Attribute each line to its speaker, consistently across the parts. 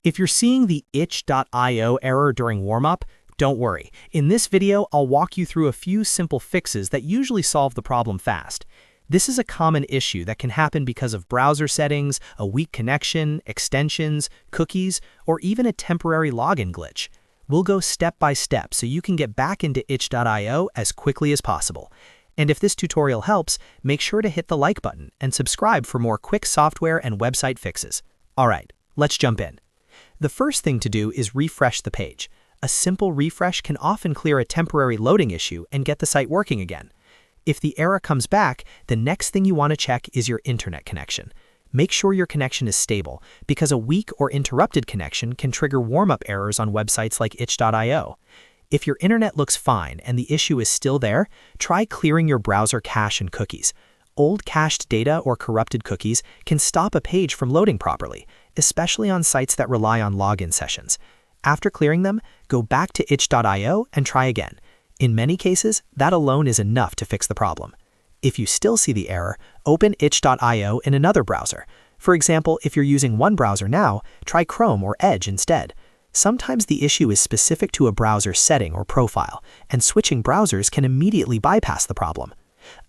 Speaker 1: If you're seeing the itch.io error during warm-up, don't worry. In this video, I'll walk you through a few simple fixes that usually solve the problem fast. This is a common issue that can happen because of browser settings, a weak connection, extensions, cookies, or even a temporary login glitch. We'll go step by step so you can get back into itch.io as quickly as possible. And if this tutorial helps, make sure to hit the like button and subscribe for more quick software and website fixes. All right, let's jump in. The first thing to do is refresh the page. A simple refresh can often clear a temporary loading issue and get the site working again. If the error comes back, the next thing you want to check is your internet connection. Make sure your connection is stable, because a weak or interrupted connection can trigger warm-up errors on websites like itch.io. If your internet looks fine and the issue is still there, try clearing your browser cache and cookies. Old cached data or corrupted cookies can stop a page from loading properly, especially on sites that rely on login sessions. After clearing them, go back to itch.io and try again. In many cases, that alone is enough to fix the problem. If you still see the error, open itch.io in another browser. For example, if you're using one browser now, try Chrome or Edge instead. Sometimes the issue is specific to a browser setting or profile, and switching browsers can immediately bypass the problem.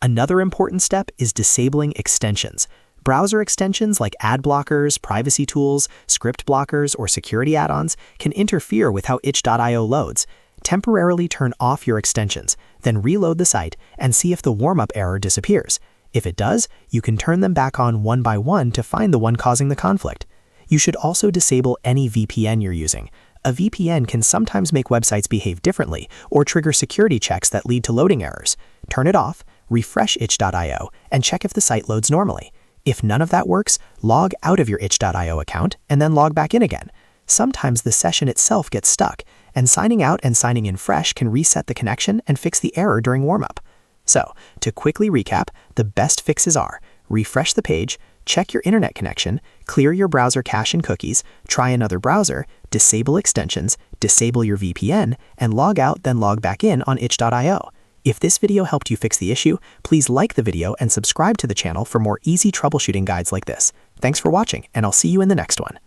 Speaker 1: Another important step is disabling extensions. Browser extensions like ad blockers, privacy tools, script blockers, or security add-ons can interfere with how itch.io loads. Temporarily turn off your extensions, then reload the site and see if the warm-up error disappears. If it does, you can turn them back on one by one to find the one causing the conflict. You should also disable any VPN you're using. A VPN can sometimes make websites behave differently or trigger security checks that lead to loading errors. Turn it off, refresh itch.io, and check if the site loads normally. If none of that works, log out of your itch.io account and then log back in again. Sometimes the session itself gets stuck, and signing out and signing in fresh can reset the connection and fix the error during warm-up. So, to quickly recap, the best fixes are: refresh the page, check your internet connection, clear your browser cache and cookies, try another browser, disable extensions, disable your VPN, and log out then log back in on itch.io. If this video helped you fix the issue, please like the video and subscribe to the channel for more easy troubleshooting guides like this. Thanks for watching, and I'll see you in the next one.